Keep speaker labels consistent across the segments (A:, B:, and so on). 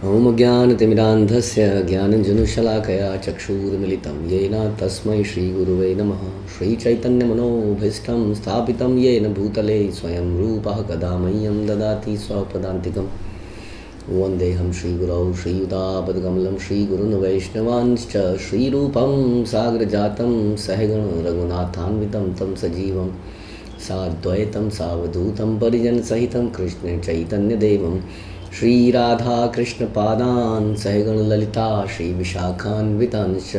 A: ओम ज्ञानतिमिरान्धस्य ज्ञानञ्जनशलाकया चक्षुरुन्मिलितं येन तस्मै श्रीगुरुवे नमः। श्रीचैतन्यमनोभीष्टं स्थापितं येन भूतले स्वयं रूपः कदा मह्यं ददाति स्वपदान्तिकं। वन्देऽहं श्रीगुरौ श्रीयुतापदकमलं श्रीगुरून् वैष्णवांश्च श्रीरूपं साग्रजातं सहगण रघुनाथान्वितं तं सजीवं साद्वैतं सावधूतं परिजनसहितं कृष्ण चैतन्यदेवं श्री राधा कृष्ण पादान सहगण ललिता श्री विशाखान्वितांश्च।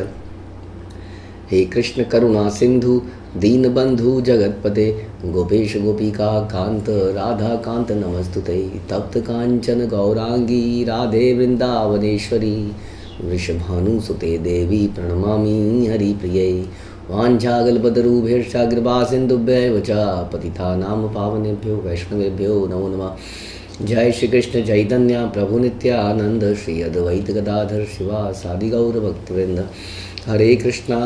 A: हे कृष्ण करुणा सिंधु दीनबंधु जगतपते गोपेश गोपिका कांत राधा कांत नमस्तुते। तप्त कांचन गौरांगी राधे वृंदावनेश्वरी वृषभानुसुते देवी प्रणमामि हरिप्रिये। वाञ्छाकल्पतरुभ्यश्च कृपासिन्धुभ्यैव च पतितानां पावनेभ्यो वैष्णवेभ्यो नमो नमः। जय श्री कृष्ण चैतन्य प्रभु नित्यानंद श्री अद्वैत गदाधर शिवासादि गौर भक्तवृंद। हरे कृष्णा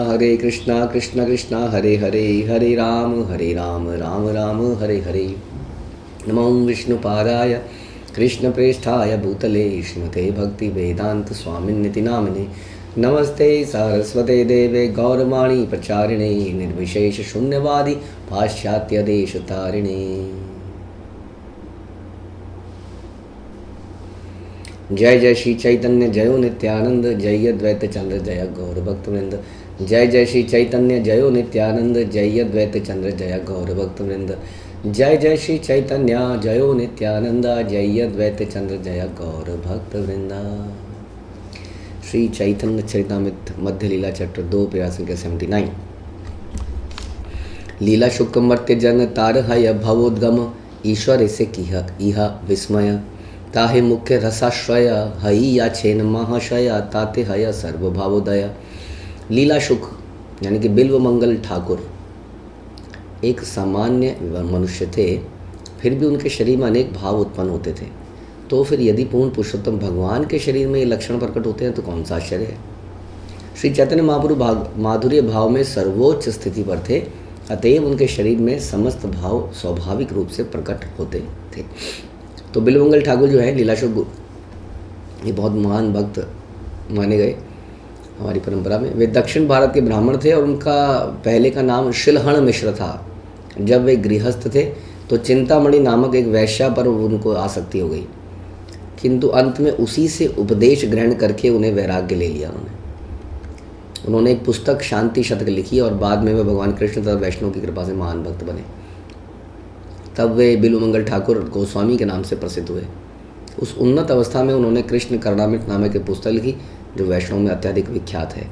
A: कृष्ण कृष्ण हरे हरे, हरे राम राम राम हरे हरे। नमो विष्णुपादाय कृष्ण प्रेष्ठाय भूतले श्रीमते भक्ति वेदांत स्वामिन्निति नामिने। नमस्ते सरस्वते देवे गौरवाणी प्रचारिणे निर्विशेष शून्यवादी पाश्चात्य देश तारिणे। जय जय श्री चैतन्य जयो नित्यानंद जय अद्वैत चंद्र जय गौर भक्तवृंद। जय जय श्री चैतन्य जयो नित्यानंद जय अद्वैत चंद्र जय गौर भक्तवृंद। जय जय श्री चैतन्य जयो नित्यानंद जय अद्वैत चंद्र जय गौर भक्तवृंद। श्री चैतन्य चरितामृत मध्य लीला चैप्टर 2 प्रयास संख्या 79। लीला शुक्र मर्त्य जन तार हय भवोद्गम ईश्वर से किह इह विस्मय। ताहे मुख्य रसाश्रय हई या छेन महाशया ताते हय सर्वभावोदय। लीला शुक यानी कि बिल्व मंगल ठाकुर एक सामान्य मनुष्य थे, फिर भी उनके शरीर में अनेक भाव उत्पन्न होते थे। तो फिर यदि पूर्ण पुरुषोत्तम भगवान के शरीर में ये लक्षण प्रकट होते हैं तो कौन सा आश्चर्य है। श्री चैतन्य महाप्रभु माधुर्य भाव में सर्वोच्च स्थिति पर थे, अतएव उनके शरीर में समस्त भाव स्वाभाविक रूप से प्रकट होते थे। तो बिल्वमंगल ठाकुर जो है लीलाशुक, ये बहुत महान भक्त माने गए हमारी परंपरा में। वे दक्षिण भारत के ब्राह्मण थे और उनका पहले का नाम शिलहण मिश्र था। जब वे गृहस्थ थे तो चिंतामणि नामक एक वैश्या पर उनको आसक्ति हो गई, किंतु अंत में उसी से उपदेश ग्रहण करके उन्हें वैराग्य ले लिया। उन्होंने एक पुस्तक शांति शतक लिखी और बाद में वे भगवान कृष्ण तथा वैष्णव की कृपा से महान भक्त बने। तब वे बिल्वमंगल ठाकुर गोस्वामी के नाम से प्रसिद्ध हुए। उस उन्नत अवस्था में उन्होंने कृष्ण कर्णामृत नामक एक पुस्तक लिखी जो वैष्णव में अत्यधिक विख्यात है।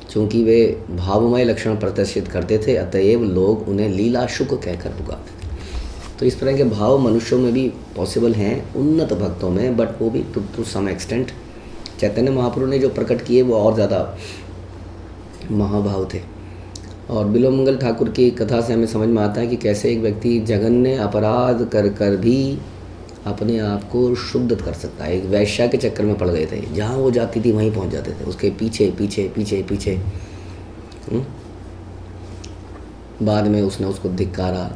A: चूँकि वे भावमय लक्षण प्रदर्शित करते थे, अतएव लोग उन्हें लीला शुक कहकर पुकारते थे। तो इस तरह के भाव मनुष्यों में भी पॉसिबल हैं, उन्नत भक्तों में, बट वो भी to some extent. Chaitanya Mahaprabhu ने जो प्रकट किए वो और ज़्यादा महाभाव थे। और बिल्वमंगल ठाकुर की कथा से हमें समझ में आता है कि कैसे एक व्यक्ति जघन्य अपराध कर कर भी अपने आप को शुद्ध कर सकता है। एक वैश्या के चक्कर में पड़ गए थे, जहाँ वो जाती थी वहीं पहुँच जाते थे, उसके पीछे पीछे पीछे पीछे। बाद में उसने उसको धिक्कारा,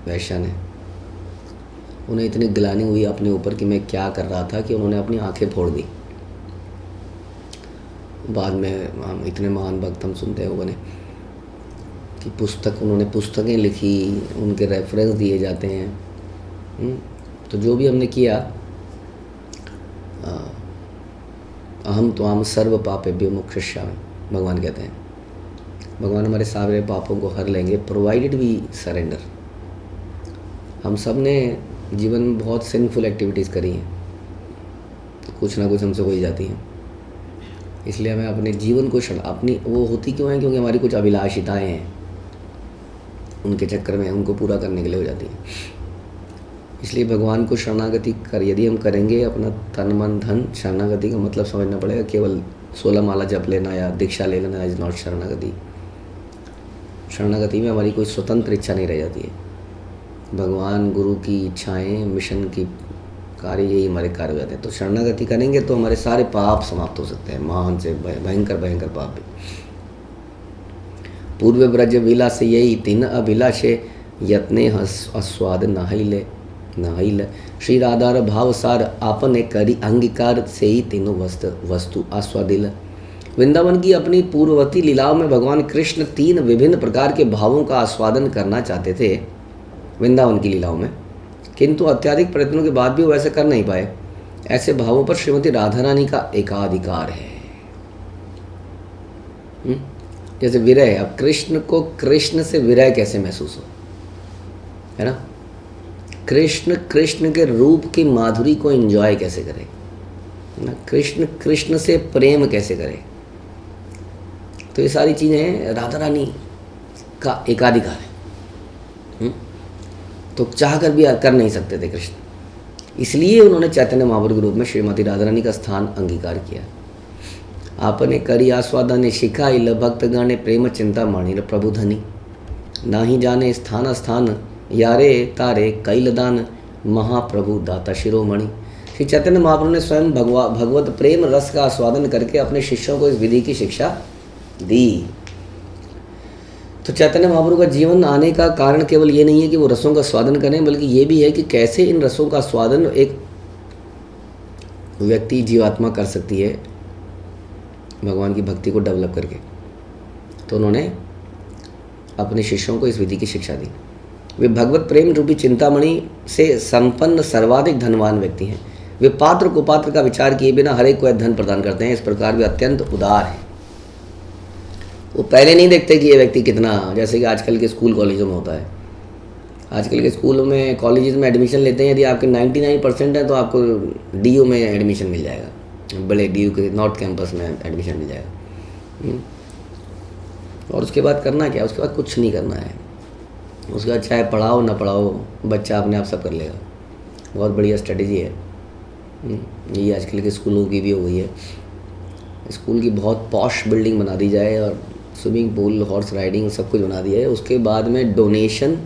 A: वैश्या ने। उन्हें इतनी गिलानी हुई अपने ऊपर कि मैं क्या कर रहा था कि उन्होंने अपनी आंखें फोड़ दी। बाद में हम इतने महान भक्त हम सुनते हो बने कि उन्होंने पुस्तकें लिखी, उनके रेफरेंस दिए जाते हैं। तो जो भी हमने किया, अहम त्वाम सर्व पापेभ्यो मोक्षयिष्यामि, भगवान कहते हैं। भगवान हमारे सारे पापों को हर लेंगे, प्रोवाइडेड वी सरेंडर। हम सब ने जीवन में बहुत सिंफुल एक्टिविटीज़ करी हैं, कुछ ना कुछ हमसे हो ही जाती हैं। इसलिए हमें अपने जीवन को अपनी वो होती क्यों है, क्योंकि हमारी कुछ अभिलाषिताएँ हैं, उनके चक्कर में उनको पूरा करने के लिए हो जाती है। इसलिए भगवान को शरणागति यदि हम करेंगे, अपना तन मन धन, शरणागति का मतलब समझना पड़ेगा केवल 16 माला जप लेना या दीक्षा ले लेना इज नॉट शरणागति। शरणागति में हमारी कोई स्वतंत्र इच्छा नहीं रह जाती है। भगवान गुरु की इच्छाएं, मिशन की कार्य, यही हमारे कार्य हो जाते हैं। तो शरणागति करेंगे तो हमारे सारे पाप समाप्त हो सकते हैं, महान से भयंकर भयंकर पाप भी। पूर्व ब्रज विलास यही तीन अभिलाषे यत्ने अस्वाद नहिल श्री राधार भाव सार आपने करी अंगीकार से ही तीनों वस्तु आस्वादिल। वृंदावन की अपनी पूर्ववर्ती लीलाओं में भगवान कृष्ण 3 विभिन्न प्रकार के भावों का आस्वादन करना चाहते थे वृंदावन की लीलाओं में, किंतु अत्याधिक प्रयत्नों के बाद भी वो ऐसे कर नहीं पाए। ऐसे भावों पर श्रीमती राधा रानी का एकाधिकार है। जैसे विरह, अब कृष्ण को कृष्ण से विरह कैसे महसूस हो, है ना। कृष्ण के रूप की माधुरी को एंजॉय कैसे करे, है ना। कृष्ण से प्रेम कैसे करे। तो ये सारी चीज़ें राधा रानी का एकाधिकार है। तो चाह कर भी कर नहीं सकते थे कृष्ण, इसलिए उन्होंने चैतन्य महाप्रभु के रूप में श्रीमती राधा रानी का स्थान अंगीकार किया। आपने करी आस्वादने शिखाइल भक्त गाने प्रेम चिंता माणी प्रभु धनी। ना ही जाने स्थान स्थान यारे तारे कैलदान महाप्रभु दाता शिरोमणि। श्री चैतन्य महाप्रभु ने स्वयं भगवत प्रेम रस का आस्वादन करके अपने शिष्यों को इस विधि की शिक्षा दी। तो चैतन्य महाप्रभु का जीवन आने का कारण केवल ये नहीं है कि वो रसों का स्वादन करें, बल्कि ये भी है कि कैसे इन रसों का स्वादन एक व्यक्ति जीवात्मा कर सकती है भगवान की भक्ति को डेवलप करके। तो उन्होंने अपने शिष्यों को इस विधि की शिक्षा दी। वे भगवत प्रेम रूपी चिंतामणि से संपन्न सर्वाधिक धनवान व्यक्ति हैं। वे पात्र कुपात्र का विचार किए बिना हर एक को धन प्रदान करते हैं। इस प्रकार वे अत्यंत उदार हैं। वो पहले नहीं देखते कि ये व्यक्ति कितना, जैसे कि आजकल के स्कूल कॉलेजों में होता है। आजकल के स्कूलों में कॉलेजेस में एडमिशन लेते हैं, यदि आपके 99% है तो आपको DU में एडमिशन मिल जाएगा, बड़े DU के नॉर्थ कैंपस में एडमिशन मिल जाएगा। और उसके बाद करना क्या, उसके बाद कुछ नहीं करना है। उसके बाद चाहे पढ़ाओ ना पढ़ाओ, बच्चा अपने आप सब कर लेगा। बहुत बढ़िया स्ट्रेटजी है ये आजकल के स्कूलों की भी हो गई है। स्कूल की बहुत पॉश बिल्डिंग बना दी जाए और स्विमिंग पूल, हॉर्स राइडिंग सब कुछ बना दिया है। उसके बाद में डोनेशन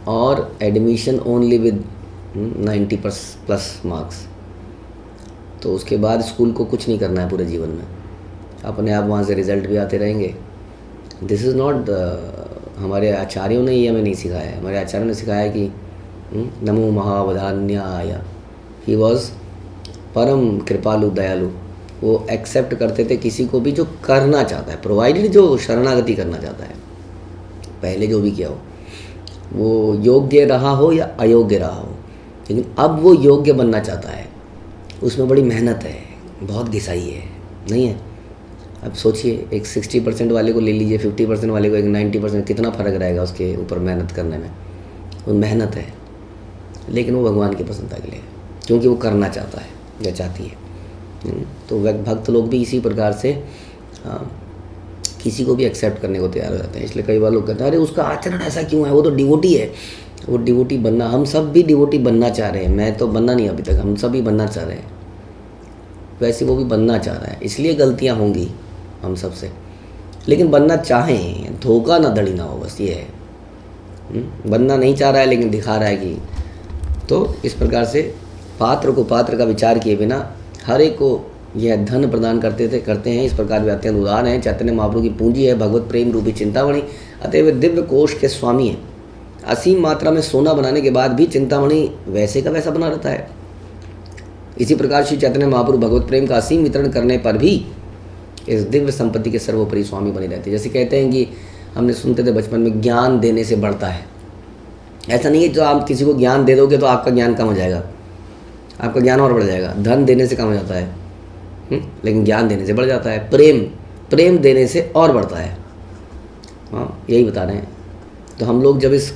A: और एडमिशन ओनली विद 90+ मार्क्स। तो उसके बाद स्कूल को कुछ नहीं करना है पूरे जीवन में, अपने आप वहाँ से रिजल्ट भी आते रहेंगे। दिस इज़ नॉट, हमारे आचार्यों ने ये हमें नहीं सिखाया है। हमारे आचार्यों ने सिखाया कि नमो महावधान्याय, ही वॉज परम कृपालु दयालु। वो एक्सेप्ट करते थे किसी को भी जो करना चाहता है, प्रोवाइडेड जो शरणागति करना चाहता है, पहले जो भी किया हो, वो योग्य रहा हो या अयोग्य रहा हो, लेकिन अब वो योग्य बनना चाहता है। उसमें बड़ी मेहनत है, बहुत घिसाई है, नहीं है। अब सोचिए, एक 60% वाले को ले लीजिए, 50% वाले को, एक 90%, कितना फ़र्क रहेगा उसके ऊपर मेहनत करने में। वो मेहनत है, लेकिन वो भगवान की प्रसन्नता के लिए, क्योंकि वो करना चाहता है या चाहती है। तो भक्त लोग भी इसी प्रकार से किसी को भी एक्सेप्ट करने को तैयार हो जाते हैं। इसलिए कई बार लोग कहते हैं अरे उसका आचरण ऐसा क्यों है, वो तो डिवोटी है। वो डिवोटी बनना, हम सब भी डिवोटी बनना चाह रहे हैं। मैं तो बनना नहीं अभी तक, हम सब भी बनना चाह रहे हैं। वैसे वो भी बनना चाह रहा है, इसलिए गलतियाँ होंगी हम सब से, लेकिन बनना चाहें, धोखा ना धड़ी ना हो, बस ये है। बनना नहीं चाह रहा है लेकिन दिखा रहा है कि, तो इस प्रकार से पात्र को पात्र का विचार किए बिना हर एक को यह धन प्रदान करते हैं। इस प्रकार वे अत्यंत उदार हैं। चैतन्य महाप्रभु की पूंजी है भगवत प्रेम रूपी चिंतामणि, अतः वे दिव्य कोष के स्वामी हैं। असीम मात्रा में सोना बनाने के बाद भी चिंतामणि वैसे का वैसा बना रहता है। इसी प्रकार श्री चैतन्य महाप्रभु भगवत प्रेम का असीम वितरण करने पर भी इस दिव्य संपत्ति के सर्वोपरि स्वामी बने रहते हैं। जैसे कहते हैं कि हमने सुनते थे बचपन में, ज्ञान देने से बढ़ता है। ऐसा नहीं है जो आप किसी को ज्ञान दे दोगे तो आपका ज्ञान कम हो जाएगा, आपका ज्ञान और बढ़ जाएगा। धन देने से कम हो जाता है, लेकिन ज्ञान देने से बढ़ जाता है। प्रेम देने से और बढ़ता है। हाँ, यही बता रहे हैं। तो हम लोग जब इस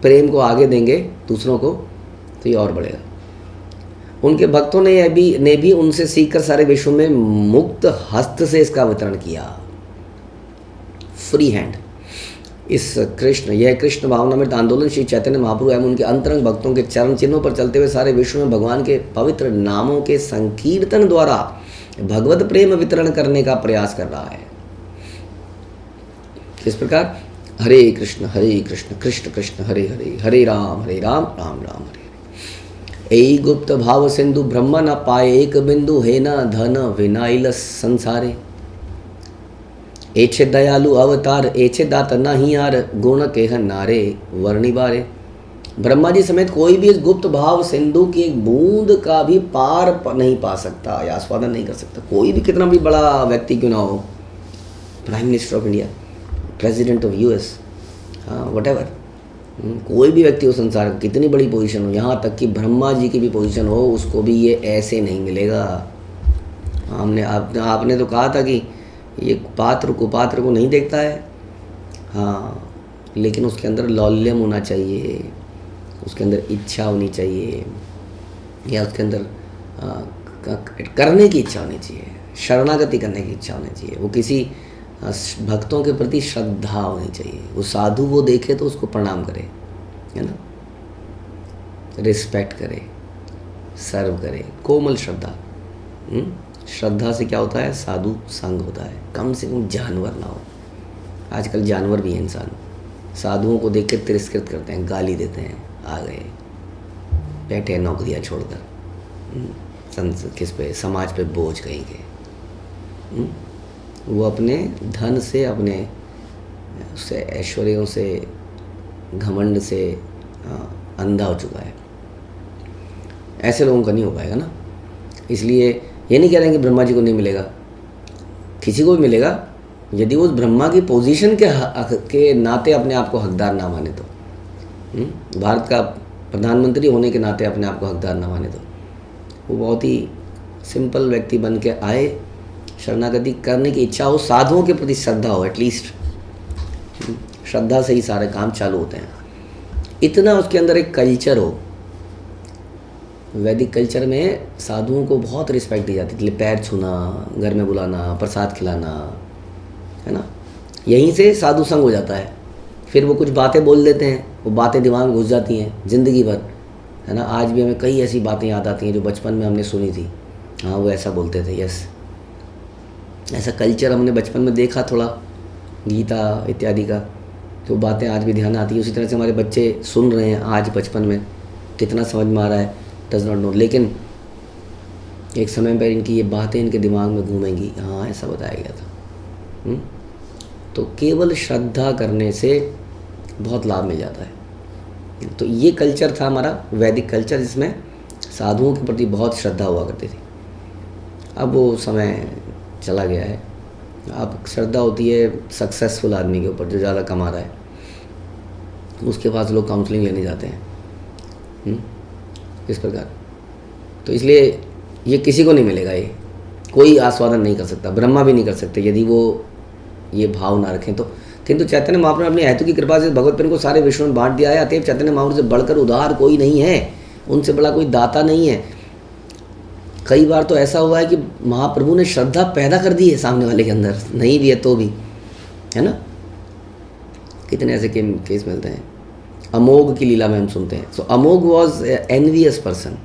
A: प्रेम को आगे देंगे दूसरों को, तो ये और बढ़ेगा। उनके भक्तों ने भी उनसे सीखकर सारे विश्व में मुक्त हस्त से इसका वितरण किया, फ्री हैंड। यह कृष्ण भावनामृत आंदोलन श्री चैतन्य महाप्रभु एवं उनके अंतरंग भक्तों के चरण चिन्हों पर चलते हुए सारे विश्व में भगवान के पवित्र नामों के संकीर्तन द्वारा भगवत प्रेम वितरण करने का प्रयास कर रहा है। किस प्रकार? हरे कृष्ण कृष्ण कृष्ण हरे हरे, हरे राम राम राम हरे हरे। ऐ गुप्त भाव सिंधु ब्रह्म न पाए एक बिंदु, हे न धन विनाइल संसारे। एछे दयालु अवतार एछे दात नहीं यार, गुण केह नारे वर्णिबारे। ब्रह्मा जी समेत कोई भी इस गुप्त भाव सिंधु की एक बूंद का भी पार नहीं पा सकता या आस्वादन नहीं कर सकता। कोई भी कितना भी बड़ा व्यक्ति क्यों ना हो, prime minister of India, president of US, हाँ वट एवर, कोई भी व्यक्ति हो संसार का, कितनी बड़ी पोजीशन हो, यहाँ तक कि ब्रह्मा जी की भी पोजीशन हो, उसको भी ये ऐसे नहीं मिलेगा। आपने तो कहा था कि ये पात्र कुपात्र को नहीं देखता है, हाँ, लेकिन उसके अंदर लौल्यम होना चाहिए, उसके अंदर इच्छा होनी चाहिए, या उसके अंदर करने की इच्छा होनी चाहिए, शरणागति करने की इच्छा होनी चाहिए, वो किसी भक्तों के प्रति श्रद्धा होनी चाहिए, वो साधु को देखे तो उसको प्रणाम करे, है ना, रिस्पेक्ट करे, सर्व करे, कोमल श्रद्धा। श्रद्धा से क्या होता है, साधु संग होता है, कम से कम जानवर ना हो। आजकल जानवर भी हैं इंसान, साधुओं को देख के तिरस्कृत करते हैं, गाली देते हैं, आ गए बैठे हैं नौकरियां छोड़कर, किस पे, समाज पे बोझ कहीं के। वो अपने धन से, अपने उससे ऐश्वर्यों से, घमंड से अंधा हो चुका है। ऐसे लोगों का नहीं हो पाएगा ना। इसलिए ये नहीं कह रहे हैं कि ब्रह्मा जी को नहीं मिलेगा, किसी को भी मिलेगा, यदि वो उस ब्रह्मा की पोजीशन के नाते अपने आप को हकदार ना माने तो। भारत का प्रधानमंत्री होने के नाते अपने आप को हकदार ना माने तो। वो बहुत ही सिंपल व्यक्ति बन के आए, शरणागति करने की इच्छा हो, साधुओं के प्रति श्रद्धा हो, एटलीस्ट श्रद्धा से ही सारे काम चालू होते हैं। इतना उसके अंदर एक कल्चर हो। वैदिक कल्चर में साधुओं को बहुत रिस्पेक्ट दी जाती थी, पैर छूना, घर में बुलाना, प्रसाद खिलाना, है ना। यहीं से साधु संग हो जाता है। फिर वो कुछ बातें बोल देते हैं, वो बातें दिमाग में घुस जाती हैं ज़िंदगी भर, है ना। आज भी हमें कई ऐसी बातें याद आती हैं जो बचपन में हमने सुनी थी, हाँ वो ऐसा बोलते थे, यस, ऐसा कल्चर हमने बचपन में देखा थोड़ा, गीता इत्यादि का, तो बातें आज भी ध्यान आती हैं। उसी तरह से हमारे बच्चे सुन रहे हैं आज बचपन में, कितना समझ में आ रहा है डज नॉट नो, लेकिन एक समय पर इनकी ये बातें इनके दिमाग में घूमेंगी, हाँ ऐसा बताया गया था। तो केवल श्रद्धा करने से बहुत लाभ मिल जाता है। तो ये कल्चर था हमारा वैदिक कल्चर, जिसमें साधुओं के प्रति बहुत श्रद्धा हुआ करती थी। अब वो समय चला गया है। अब श्रद्धा होती है सक्सेसफुल आदमी के ऊपर, जो ज़्यादा कमा रहा है, उसके पास लोग काउंसलिंग लेने जाते हैं, इस प्रकार। तो इसलिए ये किसी को नहीं मिलेगा, ये कोई आस्वादन नहीं कर सकता, ब्रह्मा भी नहीं कर सकते यदि वो ये भाव ना रखें तो। किंतु चैतन्य महाप्रभु ने अपनी हेतु की कृपा से भगवत प्रेम को सारे विश्व में बांट दिया है। अतएव चैतन्य महाप्रभु से बढ़कर उदार कोई नहीं है, उनसे बड़ा कोई दाता नहीं है। कई बार तो ऐसा हुआ है कि महाप्रभु ने श्रद्धा पैदा कर दी है सामने वाले के अंदर, नहीं भी है तो भी, है ना। कितने ऐसे केस मिलते हैं। अमोघ की लीला में हम सुनते हैं। So Amogh was envious person.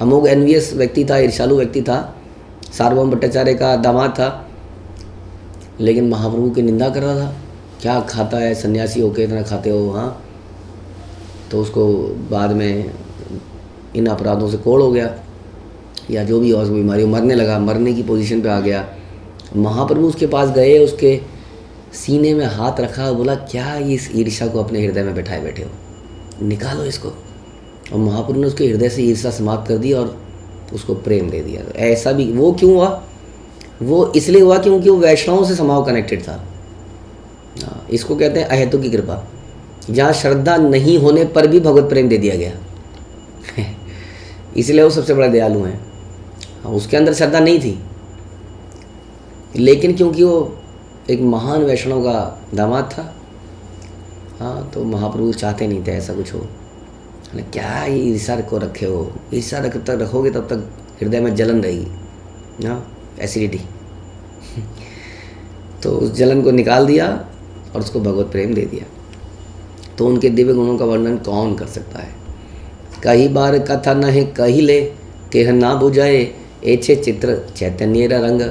A: Amogh envious व्यक्ति था, ईर्ष्यालु व्यक्ति था, सार्वभौम भट्टाचार्य का दामाद था, लेकिन महाप्रभु की निंदा कर रहा था। क्या खाता है, सन्यासी होके इतना खाते हो, हाँ। तो उसको बाद में इन अपराधों से कोड़ हो गया, या जो भी और बीमारी हो, मरने लगा, मरने की पोजीशन पे आ गया। महाप्रभु उसके पास गए, उसके सीने में हाथ रखा, बोला क्या इस ईर्ष्या को अपने हृदय में बैठाए बैठे हो, निकालो इसको। और महाप्रभु ने उसके हृदय से ईर्ष्या समाप्त कर दी और उसको प्रेम दे दिया। ऐसा भी वो क्यों हुआ? वो इसलिए हुआ क्योंकि वो वैष्णवों से समाव कनेक्टेड था। इसको कहते हैं अहेतु की कृपा, जहाँ श्रद्धा नहीं होने पर भी भगवत प्रेम दे दिया गया। इसलिए वो सबसे बड़ा दयालु हैं। उसके अंदर श्रद्धा नहीं थी, लेकिन क्योंकि वो एक महान वैष्णव का दामाद था, हाँ, तो महाप्रभु चाहते नहीं थे ऐसा कुछ हो। क्या ये ईर्ष्या को रखे हो, ईर्ष्या जब तक रखोगे तब तक हृदय में जलन रहेगी, हाँ, एसिडिटी। तो उस जलन को निकाल दिया और उसको भगवत प्रेम दे दिया। तो उनके दिव्य गुणों का वर्णन कौन कर सकता है। कई बार कथा नहे कहिले, केह ना बुझाए, एछे चित्र चैतन्येरा रंग,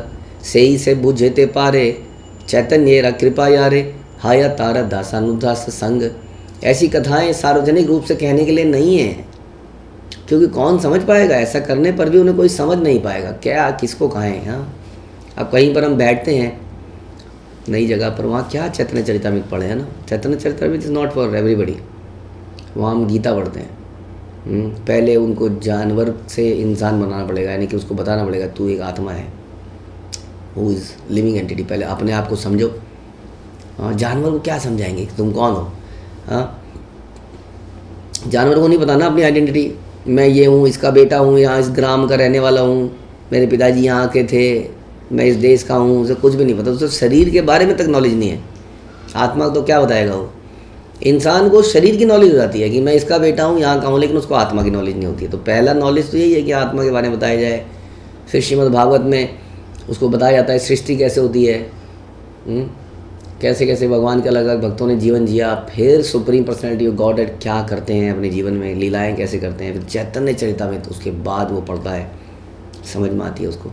A: सेई से बुझेते पारे, चैतन्येरा कृपा यारे, हाया तारा दासानुदास संग। ऐसी कथाएं सार्वजनिक रूप से कहने के लिए नहीं है, क्योंकि कौन समझ पाएगा। ऐसा करने पर भी उन्हें कोई समझ नहीं पाएगा, क्या किसको कहें। हाँ, अब कहीं पर हम बैठते हैं नई जगह पर, वहाँ क्या चैतन्य चरितामृत पढ़े, है ना। Chaitanya Charitamrita is not for everybody, वहाँ हम गीता पढ़ते हैं। पहले उनको जानवर से इंसान बनाना पड़ेगा, यानी कि उसको बताना पड़ेगा तू एक आत्मा है, हु इज़ लिविंग एंटिटी। पहले अपने आप को समझो। हाँ, जानवर को क्या समझाएंगे कि तुम कौन हो? हाँ, जानवर को नहीं पता ना अपनी आइडेंटिटी, मैं ये हूँ, इसका बेटा हूँ, यहाँ इस ग्राम का रहने वाला हूँ, मेरे पिताजी यहाँ के थे, मैं इस देश का हूँ, उसे कुछ भी नहीं पता, उसे शरीर के बारे में तक नॉलेज नहीं है। आत्मा को तो क्या बताएगा वो? इंसान को शरीर की नॉलेज हो जाती है कि मैं इसका बेटा हूँ, यहाँ का हूँ, लेकिन उसको आत्मा की नॉलेज नहीं होती है। तो पहला नॉलेज तो यही है कि आत्मा के बारे में बताया जाए। फिर श्रीमद् भागवत में उसको बताया जाता है सृष्टि कैसे होती है, कैसे कैसे भगवान के अलग अलग भक्तों ने जीवन जिया। फिर सुप्रीम पर्सनैलिटी ऑफ गॉड क्या करते हैं अपने जीवन में, लीलाएं कैसे करते हैं। फिर चैतन्य चरितामृत, उसके बाद वो पढ़ता है, समझ में आती है उसको।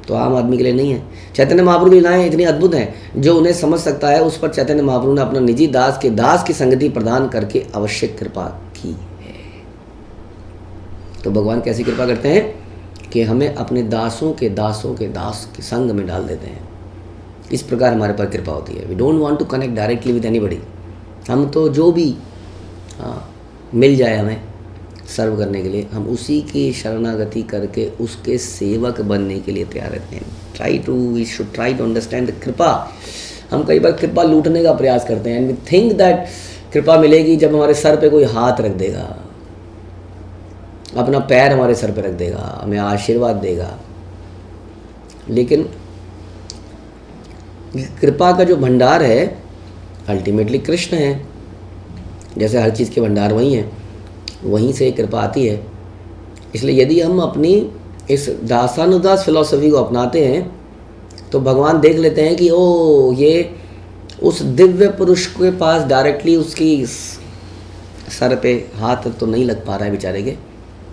A: तो आम आदमी के लिए नहीं है। चैतन्य महाप्रभु की लीलाएं इतनी अद्भुत हैं, जो उन्हें समझ सकता है उस पर चैतन्य महाप्रभु ने अपना निजी दास की संगति प्रदान करके अवश्य कृपा की है। तो भगवान कैसी कृपा करते हैं कि हमें अपने दासों के दास के संग में डाल देते हैं। इस प्रकार हमारे पर कृपा होती है। We don't want to connect directly with anybody. हम तो जो भी मिल जाए हमें सर्व करने के लिए, हम उसी की शरणागति करके उसके सेवक बनने के लिए तैयार रहते हैं। We should try to understand the kripa. हम कई बार कृपा लूटने का प्रयास करते हैं एंड वी थिंक दैट कृपा मिलेगी जब हमारे सर पे कोई हाथ रख देगा, अपना पैर हमारे सर पे रख देगा, हमें आशीर्वाद देगा। लेकिन कृपा का जो भंडार है अल्टीमेटली कृष्ण है। जैसे हर चीज़ के भंडार वही हैं, वहीं से कृपा आती है। इसलिए यदि हम अपनी इस दासानुदास फिलॉसफी को अपनाते हैं तो भगवान देख लेते हैं कि ओ ये उस दिव्य पुरुष के पास डायरेक्टली उसकी सर पे हाथ तो नहीं लग पा रहा है बेचारे के।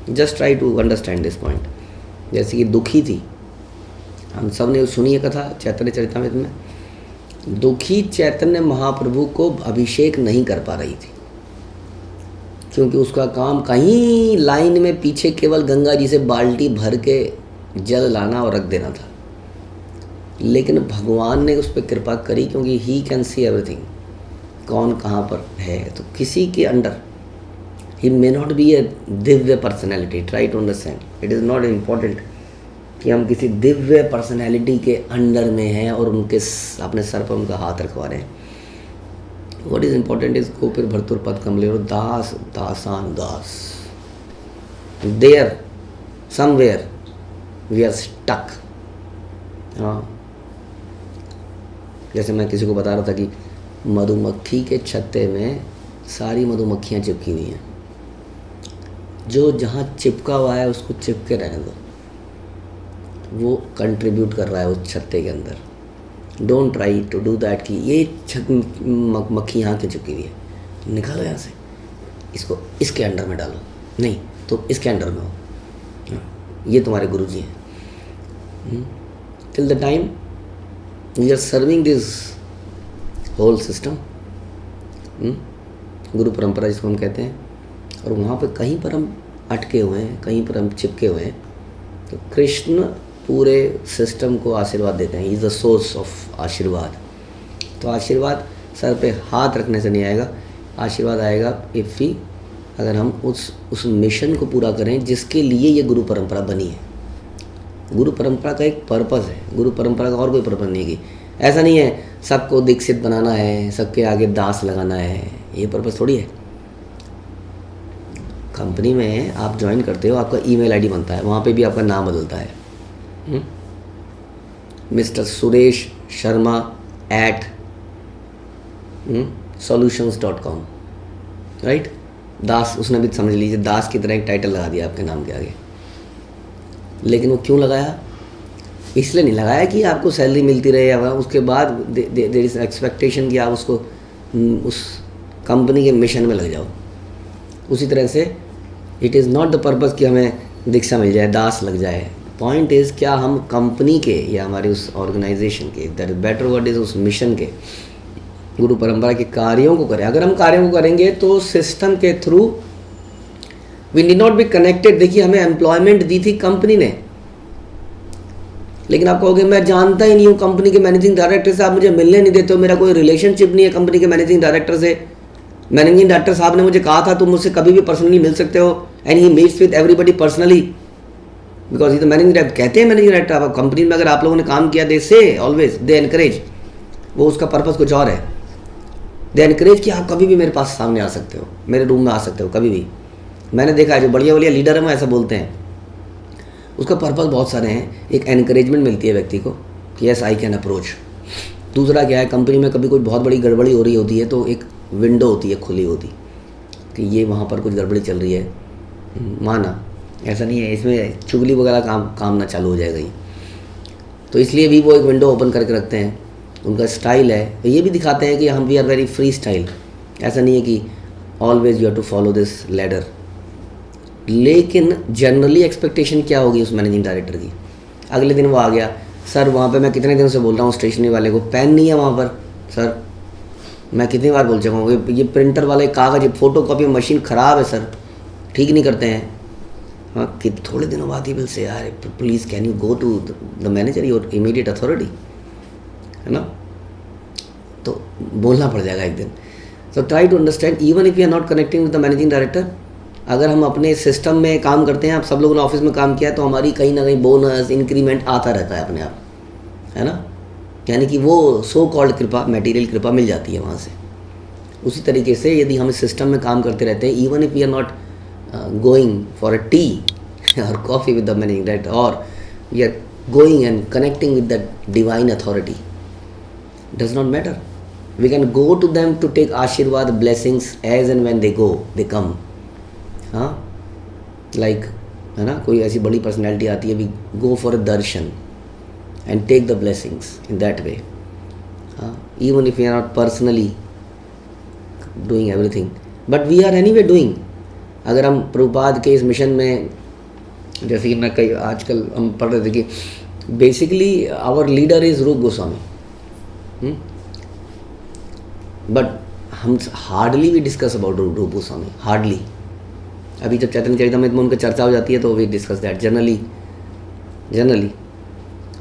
A: Just try to understand this point. जैसे कि दुखी थी, हम सब ने सुनी है कथा चैतन्य चरितामृत में। दुखी चैतन्य महाप्रभु को अभिषेक नहीं कर पा रही थी, क्योंकि उसका काम कहीं लाइन में पीछे केवल गंगा जी से बाल्टी भर के जल लाना और रख देना था। लेकिन भगवान ने उस पर कृपा करी, क्योंकि ही कैन सी एवरीथिंग, कौन कहाँ पर है। तो किसी के under he may not be a divya personality. Try to understand, it is not important कि हम किसी दिव्य पर्सनैलिटी के अंडर में हैं और उनके अपने सर पर उनका हाथ रखवा रहे हैं। What is important is गोपिर भर्तुर पद कमलेरो दास दासान दास। There somewhere we are stuck। हाँ, जैसे मैं किसी को बता रहा था कि मधुमक्खी के छत्ते में सारी मधुमक्खियाँ चिपकी हुई हैं। जो जहाँ चिपका हुआ है उसको चिपके रहने दो, वो कंट्रीब्यूट कर रहा है उस छत्ते के अंदर। Don't try to do that कि ये मक्खी यहाँ क्यों चिपकी हुई है, निकालो यहाँ से, इसको इसके अंडर में डालो, नहीं तो इसके अंडर में हो। ये तुम्हारे गुरुजी हैं। Till the time we are serving this whole system, गुरु परंपरा जिसको हम कहते हैं, और वहाँ पे कहीं पर हम अटके हुए हैं, कहीं पर हम चिपके हुए हैं, तो कृष्ण पूरे सिस्टम को आशीर्वाद देते हैं। इज़ द सोर्स ऑफ आशीर्वाद। तो आशीर्वाद सर पे हाथ रखने से नहीं आएगा, आशीर्वाद आएगा इफ़ वी, अगर हम उस मिशन को पूरा करें जिसके लिए ये गुरु परंपरा बनी है। गुरु परंपरा का एक पर्पस है, गुरु परंपरा का और कोई पर्पस नहीं है। कि ऐसा नहीं है सबको दीक्षित बनाना है, सबके आगे दास लगाना है, ये पर्पस थोड़ी है। कंपनी में आप ज्वाइन करते हो, आपका ईमेल आईडी बनता है, वहाँ पे भी आपका नाम बदलता है, mister Suresh Sharma @solutions.com, right. Das, उसने भी समझ लीजिए दास की तरह एक टाइटल लगा दिया आपके नाम के आगे। लेकिन वो क्यों लगाया? इसलिए नहीं लगाया कि आपको सैलरी मिलती रहे, या उसके बाद देयर इज एक्सपेक्टेशन कि आप उसको उस कंपनी के मिशन में लग जाओ। उसी तरह से it is not the purpose कि हमें दीक्षा मिल जाए, दास लग जाए। पॉइंट इज़ क्या हम कंपनी के या हमारी उस ऑर्गेनाइजेशन के, that is better word is उस मिशन के, गुरु परंपरा के कार्यों को करें। अगर हम कार्यों को करेंगे तो सिस्टम के through we need not be connected. देखिए हमें एम्प्लॉयमेंट दी थी कंपनी ने, लेकिन आप कहोगे मैं जानता ही नहीं हूँ कंपनी के मैनेजिंग डायरेक्टर से, आप मुझे मिलने नहीं देते हो, मेरा कोई रिलेशनशिप नहीं है कंपनी के मैनेजिंग डायरेक्टर से। मैनेजिंग डायरेक्टर साहब ने मुझे कहा था तुम मुझसे कभी भी पर्सनली मिल सकते हो, and he meets with everybody personally, because ये मैनेजिंग डायरेक्टर कहते हैं। मैनेजिंग डायरेक्टर आप कंपनी में अगर आप लोगों ने काम किया, दे से ऑलवेज, दे एनकरेज, वो उसका पर्पस कुछ और है। दे एनकरेज कि आप कभी भी मेरे पास सामने आ सकते हो, मेरे रूम में आ सकते हो कभी भी। मैंने देखा है जो बढ़िया बढ़िया लीडर है वो ऐसा बोलते हैं, उसका पर्पस बहुत सारे हैं। एक एनकरेजमेंट मिलती है व्यक्ति को कि यस आई कैन अप्रोच। दूसरा क्या है, कंपनी में कभी कोई बहुत बड़ी गड़बड़ी हो रही होती है तो एक विंडो होती है खुली होती कि ये वहाँ पर कुछ गड़बड़ी चल रही है, माना ऐसा नहीं है, इसमें चुगली वगैरह काम ना चालू हो जाएगा ही, तो इसलिए भी वो एक विंडो ओपन करके रखते हैं। उनका स्टाइल है, तो ये भी दिखाते हैं कि हम we are very free style. ऐसा नहीं है कि always you have to follow this ladder. लेकिन जनरली एक्सपेक्टेशन क्या होगी उस मैनेजिंग डायरेक्टर की, अगले दिन वो आ गया, सर वहाँ पे मैं कितने दिनों से बोल रहा हूँ स्टेशनरी वाले को पेन नहीं है वहाँ पर, सर मैं कितनी बार बोल चुका हूँ, ये प्रिंटर वाले कागज फ़ोटो कॉपी मशीन ख़राब है सर, ठीक नहीं करते हैं। हाँ, कि थोड़े दिनों बाद ही बिल से यार please can you go to the manager your immediate authority, है ना, तो बोलना पड़ जाएगा एक दिन। So try to understand even if you are not connecting with the managing director, अगर हम अपने सिस्टम में काम करते हैं, आप सब लोगों ने ऑफिस में काम किया है, तो हमारी कहीं ना कहीं बोनस इंक्रीमेंट आता रहता है अपने आप, है ना, यानी कि वो सो कॉल्ड कृपा, मटेरियल कृपा मिल जाती है वहाँ से। उसी तरीके से यदि हम इस सिस्टम में काम करते रहते हैं, even if we are not going for a tea और coffee with the managing director, और we are going and connecting with the divine authority, does not matter. We can go to them to take आशीर्वाद, blessings as and when they go, they come. हाँ, like है ना, कोई ऐसी बड़ी personality आती है, we go for a darshan and take the blessings in that way. हाँ, even if we are not personally doing everything, but we are anyway doing. अगर हम प्रभुपाद के इस मिशन में, जैसे कि मैं कई आजकल हम पढ़ रहे थे कि बेसिकली आवर लीडर इज़ रूप गोस्वामी, बट हम हार्डली वी डिस्कस अबाउट रूप गोस्वामी, हार्डली। अभी जब चैतन्य चरितमृत में उनकी चर्चा हो जाती है तो वी डिस्कस दैट। जनरली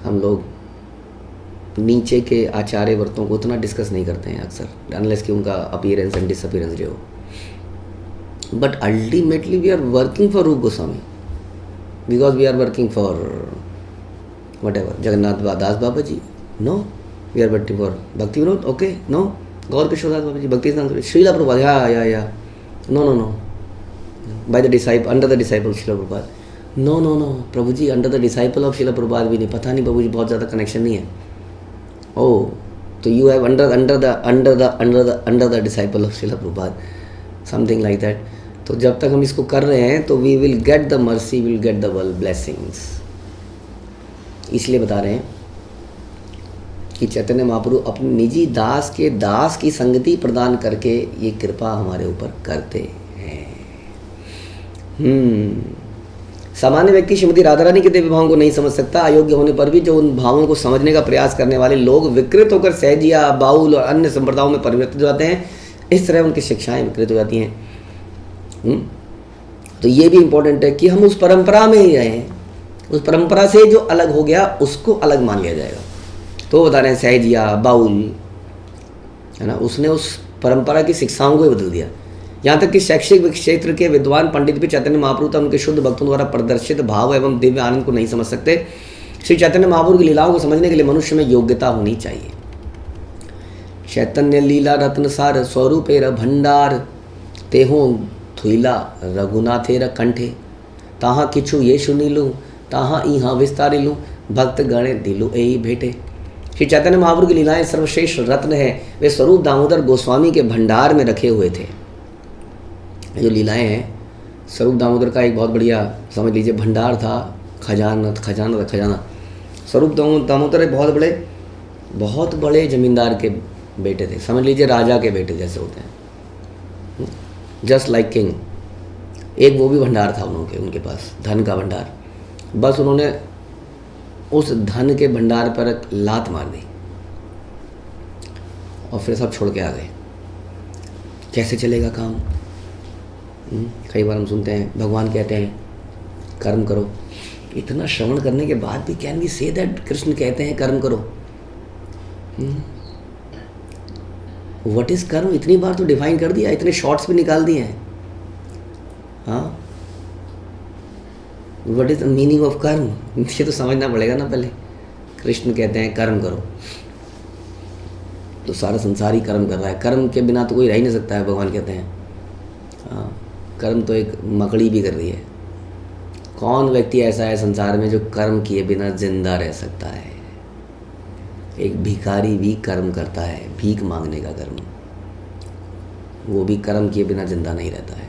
A: हम लोग नीचे के आचार्य वर्तों को उतना डिस्कस नहीं करते हैं अक्सर, अनलेस कि उनका अपीयरेंस एंड डिसअपीयरेंस जो हो। But ultimately we are working for Rupa Goswami, because we are working for whatever Jagannath Das Baba ji, no, we are working for Bhakti Vinod, okay, no, Gaur Kishore Das Baba ji, Bhakti Srila Prabhupada, या no, by the disciple, under the disciple of Srila Prabhupada, no Prabhu ji, under the disciple of Srila Prabhupada भी नहीं, पता नहीं प्रभु जी, बहुत ज़्यादा connection नहीं है। Oh, तो you have under the disciple of Srila Prabhupada, something like that. तो जब तक हम इसको कर रहे हैं तो we will get the mercy, will get the world blessings. इसलिए बता रहे हैं कि चैतन्य महाप्रभु अपने निजी दास के दास की संगति प्रदान करके ये कृपा हमारे ऊपर करते हैं। सामान्य व्यक्ति श्रीमती राधा रानी के दिव्य भावों को नहीं समझ सकता। अयोग्य होने पर भी जो उन भावों को समझने का प्रयास करने वाले लोग विकृत होकर सहजिया, बाउल और अन्य संप्रदायों में परिवर्तित हो जाते हैं। इस तरह उनकी शिक्षाएं विकृत हो जाती हैं। तो ये भी इम्पोर्टेंट है कि हम उस परंपरा में ही रहें, उस परंपरा से जो अलग हो गया उसको अलग मान लिया जाएगा। तो बता रहे हैं सहजिया, बाउल, है ना, उसने उस परंपरा की शिक्षाओं को ही बदल दिया। यहाँ तक कि शैक्षिक क्षेत्र के विद्वान पंडित भी चैतन्य महाप्रभु तक उनके शुद्ध भक्तों द्वारा प्रदर्शित भाव एवं दिव्य आनंद को नहीं समझ सकते। श्री चैतन्य महाप्रभु की लीलाओं को समझने के लिए मनुष्य में योग्यता होनी चाहिए। चैतन्य लीला रत्न सार स्वरूपेर भंडार, तेहो थुइला रघुनाथेर कंठे, ताहा किछु ये सुनीलू, ताहा इहा विस्तारिलू, भक्त गणे दिलु एही भेटे। श्री चैतन्य महाप्रभु की लीलाएं सर्वश्रेष्ठ रत्न है, वे स्वरूप दामोदर गोस्वामी के भंडार में रखे हुए थे। जो लीलाएं हैं, स्वरूप दामोदर का एक बहुत बढ़िया समझ लीजिए भंडार था, खजाना। स्वरूप दामोदर एक बहुत बड़े जमींदार के बेटे थे, समझ लीजिए राजा के बेटे जैसे होते हैं, जस्ट लाइक किंग। एक वो भी भंडार था उनके पास, धन का भंडार। बस उन्होंने उस धन के भंडार पर एक लात मार दी और फिर सब छोड़ के आ गए। कैसे चलेगा काम? कई बार हम सुनते हैं भगवान कहते हैं कर्म करो। इतना श्रवण करने के बाद भी can we say that Krishna कहते हैं कर्म करो? व्हाट इज़ कर्म इतनी बार तो डिफाइन कर दिया, इतने शॉर्ट्स भी निकाल दिए हैं। हाँ, what is the meaning of कर्म, ये तो समझना पड़ेगा ना पहले। कृष्ण कहते हैं कर्म करो, तो सारा संसार ही कर्म कर रहा है, कर्म के बिना तो कोई रह ही नहीं सकता है, भगवान कहते हैं। हाँ, कर्म तो एक मकड़ी भी कर रही है। कौन व्यक्ति ऐसा है संसार में जो कर्म किए बिना जिंदा रह सकता है? एक भिखारी भी कर्म करता है, भीख मांगने का कर्म, वो भी कर्म किए बिना जिंदा नहीं रहता है।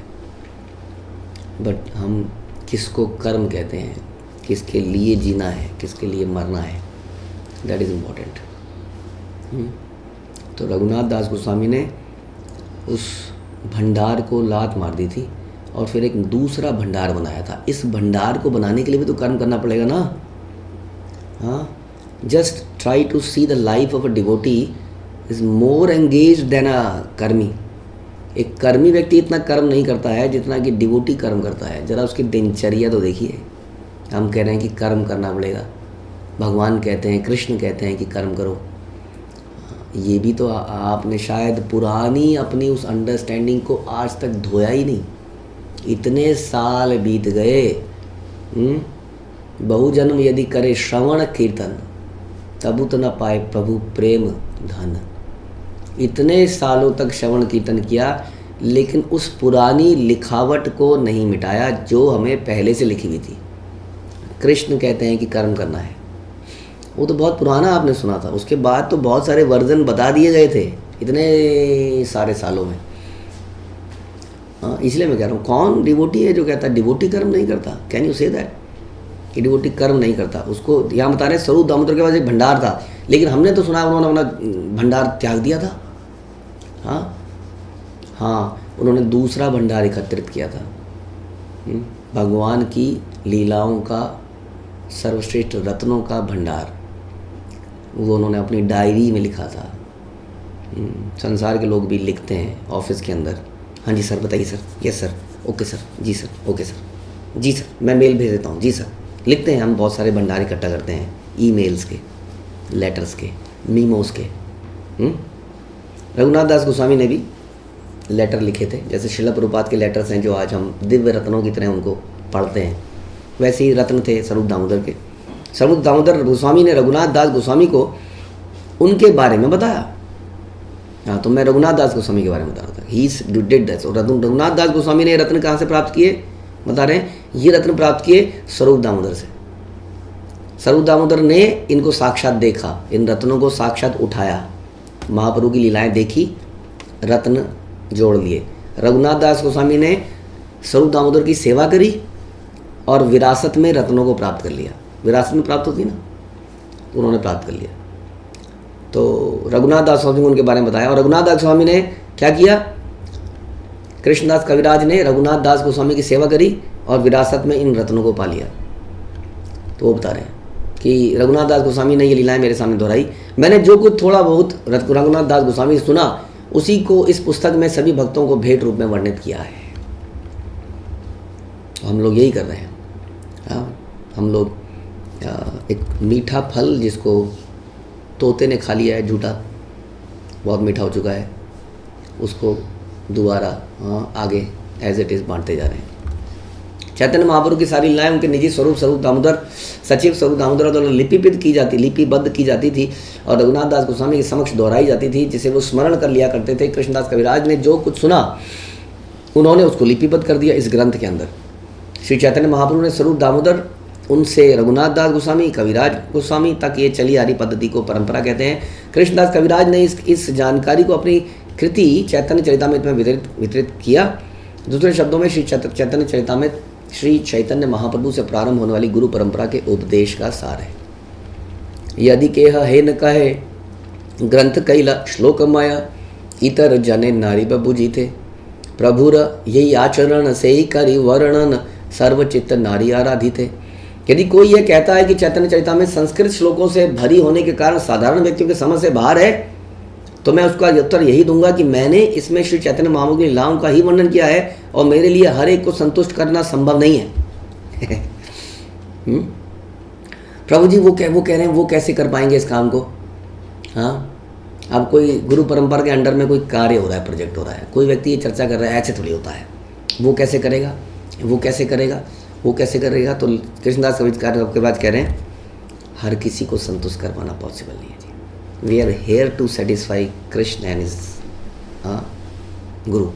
A: बट हम किसको कर्म कहते हैं, किसके लिए जीना है, किसके लिए मरना है, दैट इज़ इम्पोर्टेंट। तो रघुनाथ दास गोस्वामी ने उस भंडार को लात मार दी थी और फिर एक दूसरा भंडार बनाया था। इस भंडार को बनाने के लिए भी तो कर्म करना पड़ेगा ना। हाँ, just try to see the life of a devotee is more engage than a karmi. एक कर्मी व्यक्ति इतना कर्म नहीं करता है जितना कि डिवोटी कर्म करता है। ज़रा उसकी दिनचर्या तो देखिए। हम कह रहे हैं कि कर्म करना पड़ेगा, भगवान कहते हैं, कृष्ण कहते हैं कि कर्म करो। ये भी तो आपने शायद पुरानी अपनी उस अंडरस्टैंडिंग को आज तक धोया ही नहीं। इतने साल बीत गए। बहुजन्म यदि करे श्रवण कीर्तन तबु तो न पाए प्रभु प्रेम धन। इतने सालों तक श्रवण कीर्तन किया लेकिन उस पुरानी लिखावट को नहीं मिटाया जो हमें पहले से लिखी हुई थी। कृष्ण कहते हैं कि कर्म करना है, वो तो बहुत पुराना आपने सुना था। उसके बाद तो बहुत सारे वर्जन बता दिए गए थे इतने सारे सालों में। हाँ, इसलिए मैं कह रहा हूँ, कौन डिवोटी है जो कहता है डिवोटी कर्म नहीं करता? कैन यू से दैट कि डिवोटी कर्म नहीं करता? उसको यहाँ बता रहे स्वरूप दामोदर के पास एक भंडार था, लेकिन हमने तो सुना उन्होंने अपना भंडार त्याग दिया था। हाँ, उन्होंने दूसरा भंडार एकत्रित किया था। भगवान की लीलाओं का सर्वश्रेष्ठ रत्नों का भंडार, वो उन्होंने अपनी डायरी में लिखा था। संसार के लोग भी लिखते हैं ऑफिस के अंदर, हाँ जी सर बताइए sir, yes sir, okay sir, जी सर, ओके सर, जी सर, मैं मेल भेज देता हूँ, जी सर। लिखते हैं हम, बहुत सारे भंडार इकट्ठा करते हैं, ईमेल्स के, लेटर्स के, मीमोस के। रघुनाथ दास गोस्वामी ने भी लेटर लिखे थे, जैसे शिला प्रभुपाद के लेटर्स हैं जो आज हम दिव्य रत्नों की तरह उनको पढ़ते हैं, वैसे ही रत्न थे स्वरूप दामोदर के। स्वरूप दामोदर गोस्वामी ने रघुनाथ दास गोस्वामी को उनके बारे में बताया। हाँ, तो मैं रघुनाथ दास गोस्वामी के बारे में बता रहा था, ही डिड दैट। रघुनाथ दास गोस्वामी ने रत्न कहाँ से प्राप्त किए बता रहे हैं? ये रत्न प्राप्त किए स्वरूप दामोदर से। स्वरूप दामोदर ने इनको साक्षात देखा, इन रत्नों को साक्षात उठाया, महाप्रभु की लीलाएं देखी, रत्न जोड़ लिए। रघुनाथ दास गोस्वामी ने स्वरूप दामोदर की सेवा करी और विरासत में रत्नों को प्राप्त कर लिया। विरासत में प्राप्त होती ना, तो उन्होंने प्राप्त कर लिया। तो रघुनाथ दास स्वामी को उनके बारे में बताया, और रघुनाथ दास स्वामी ने क्या किया? कृष्णदास कविराज ने रघुनाथ दास गोस्वामी की सेवा करी और विरासत में इन रत्नों को पा लिया। तो वो बता रहे हैं कि रघुनाथ दास गोस्वामी ने ये लीलाएं मेरे सामने दोहराई। मैंने जो कुछ थोड़ा बहुत रघुनाथ दास गोस्वामी से सुना, उसी को इस पुस्तक में सभी भक्तों को भेंट रूप में वर्णित किया है। हम लोग यही कर रहे हैं। हाँ, हम लोग एक मीठा फल जिसको तोते ने खा लिया है, झूठा, बहुत मीठा हो चुका है, उसको दोबारा आगे एज इट इज़ बांटते जा रहे हैं। चैतन्य महाप्रभु की सारी लीलाएं उनके निजी स्वरूप स्वरूप दामोदर, सचिव स्वरूप दामोदर द्वारा लिपिबद्ध की जाती थी और रघुनाथ दास गोस्वामी के समक्ष दोहराई जाती थी, जिसे वो स्मरण कर लिया करते थे। कृष्णदास कविराज ने जो कुछ सुना उन्होंने उसको लिपिबद्ध कर दिया इस ग्रंथ के अंदर। श्री चैतन्य महाप्रभु ने स्वरूप दामोदर, उनसे रघुनाथ दास गोस्वामी, कविराज गोस्वामी तक ये चली आ रही पद्धति को परंपरा कहते हैं। कृष्णदास कविराज ने इस जानकारी को अपनी कृति चैतन्य चरितामृत में वितरित किया। दूसरे शब्दों में श्री चैतन्य चरितामृत श्री चैतन्य महाप्रभु से प्रारंभ होने वाली गुरु परंपरा के उपदेश का सार है। यदि केह हे न कहे ग्रंथ कैला श्लोकमय, इतर जने नारी बबूजी थे, प्रभुर यही आचरण से ही करी वर्णन, सर्वचित्त नारी आराधित थे। यदि कोई यह कहता है कि चैतन्य चरितामृत संस्कृत श्लोकों से भरी होने के कारण साधारण व्यक्तियों की समझ से बाहर है, तो मैं उसका उत्तर यही दूंगा कि मैंने इसमें श्री चैतन्य महाप्रभु की लीलाओं का ही वर्णन किया है और मेरे लिए हर एक को संतुष्ट करना संभव नहीं है। प्रभु जी वो कह रहे हैं, वो कैसे कर पाएंगे इस काम को? हाँ, अब कोई गुरु परंपरा के अंडर में कोई कार्य हो रहा है, प्रोजेक्ट हो रहा है, कोई व्यक्ति ये चर्चा कर रहा है, ऐसे थोड़ी होता है, वो कैसे करेगा, वो कैसे करेगा, वो कैसे करेगा। तो कृष्णदास कविकार आपके बाद कह रहे हैं हर किसी को संतुष्ट कर पाना पॉसिबल नहीं है जी। We are here to satisfy Krishna and his guru.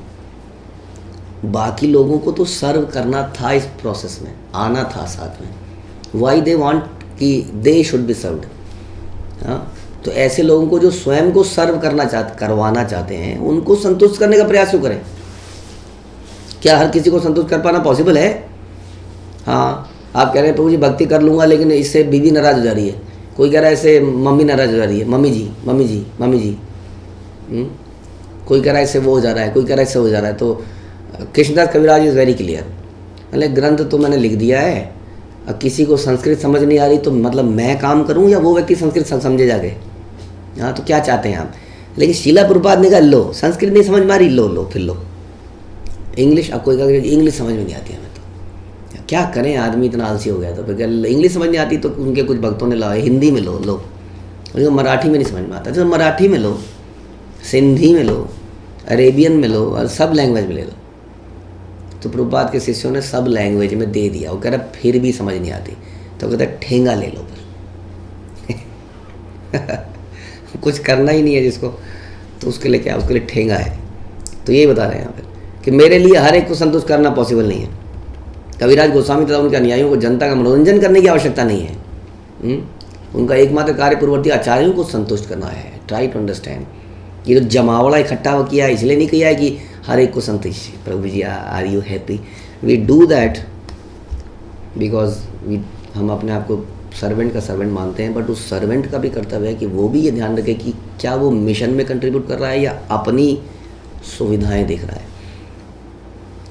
A: बाकी लोगों को तो सर्व करना था, इस प्रोसेस में आना था साथ में। वाई दे वांट कि दे शुड बी सर्व्ड। हाँ, तो ऐसे लोगों को जो स्वयं को सर्व करवाना चाहते हैं, उनको संतुष्ट करने का प्रयास क्यों करें। क्या हर किसी को संतुष्ट कर पाना पॉसिबल है? हाँ, आप कह रहे हैं प्रभु जी भक्ति कर लूँगा लेकिन इससे बीवी नाराज़ हो जा रही है, कोई कह रहा है इससे मम्मी नाराज़ हो जा रही है, मम्मी जी मम्मी जी मम्मी जी, कोई कह रहा है इससे वो हो जा रहा है, कोई कह रहा है इससे हो जा रहा है। तो कृष्णदास कविराज इज़ वेरी क्लियर। मतलब ग्रंथ तो मैंने लिख दिया है, अब किसी को संस्कृत समझ नहीं आ रही तो मतलब मैं काम करूं या वो व्यक्ति संस्कृत समझे जाके। हाँ, तो क्या चाहते हैं आप। लेकिन शीला प्रभुपाद ने कहा लो संस्कृत नहीं समझ में आ रही, लो फिर लो इंग्लिश। अब कोई कहा इंग्लिश समझ में नहीं आती हमें, तो क्या करें, आदमी इतना आलसी हो गया। तो फिर इंग्लिश समझ नहीं आती तो उनके कुछ भक्तों ने लाया हिंदी में लो, मराठी में नहीं समझ में आता तो मराठी में लो, सिंधी में लो, अरेबियन में लो, और सब लैंग्वेज में ले लो। तो प्रभुपाद के शिष्यों ने सब लैंग्वेज में दे दिया। वो कह रहा फिर भी समझ नहीं आती तो कहता ठेंगा ले लो फिर कुछ करना ही नहीं है जिसको, तो उसके लिए क्या, उसके लिए ठेंगा है। तो यही बता रहे हैं यहाँ पर कि मेरे लिए हर एक को संतुष्ट करना पॉसिबल नहीं है। कविराज गोस्वामी तथा उनके अनुयायियों को जनता का मनोरंजन करने की आवश्यकता नहीं है। उनका एकमात्र कार्य पूर्ववर्ती आचार्यों को संतुष्ट करना है। Try to understand. ये तो जमावड़ा इकट्ठा किया है, इसलिए नहीं किया है कि हर एक को संतुष्ट, प्रभु जी are you happy. We do that because हम अपने आप को सर्वेंट का सर्वेंट मानते हैं, बट उस सर्वेंट का भी कर्तव्य है कि वो भी ये ध्यान रखे कि क्या वो मिशन में कंट्रीब्यूट कर रहा है या अपनी सुविधाएं देख रहा है।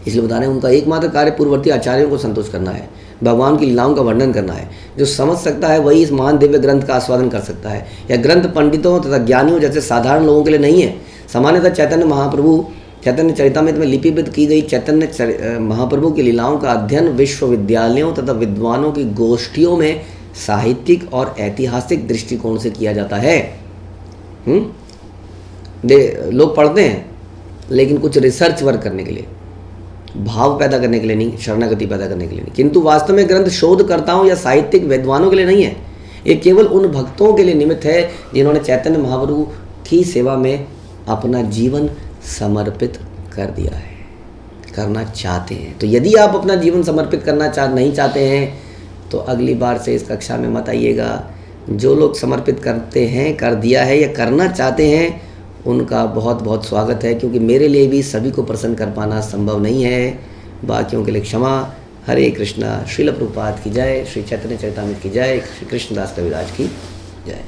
A: इसलिए बता रहे हैं उनका एकमात्र कार्य पूर्ववर्ती आचार्यों को संतुष्ट करना है, भगवान की लीलाओं का वर्णन करना है। जो समझ सकता है वही इस महान दिव्य ग्रंथ का आस्वादन कर सकता है। यह ग्रंथ पंडितों तथा ज्ञानियों जैसे साधारण लोगों के लिए नहीं है। सामान्यतः चैतन्य महाप्रभु चैतन्य चरितामृत में लिपिबद्ध की गई चैतन्य महाप्रभु की लीलाओं का अध्ययन विश्वविद्यालयों तथा विद्वानों की गोष्ठियों में साहित्यिक और ऐतिहासिक दृष्टिकोण से किया जाता है। लोग पढ़ते हैं लेकिन कुछ रिसर्च वर्क करने के लिए, भाव पैदा करने के लिए नहीं, शरणागति पैदा करने के लिए नहीं। किंतु वास्तव में ग्रंथ शोधकर्ताओं या साहित्यिक विद्वानों के लिए नहीं है। ये केवल उन भक्तों के लिए निमित्त है जिन्होंने चैतन्य महाप्रभु की सेवा में अपना जीवन समर्पित कर दिया है, करना चाहते हैं। तो यदि आप अपना जीवन समर्पित करना नहीं चाहते हैं तो अगली बार से इस कक्षा में मत आइएगा। जो लोग समर्पित करते हैं, कर दिया है या करना चाहते हैं, उनका बहुत बहुत स्वागत है, क्योंकि मेरे लिए भी सभी को प्रसन्न कर पाना संभव नहीं है। बाकियों के लिए क्षमा। हरे कृष्णा। श्रील प्रभुपाद की जय। श्री चैतन्य चरितामृत की जय। श्री कृष्णदास कविराज की जय।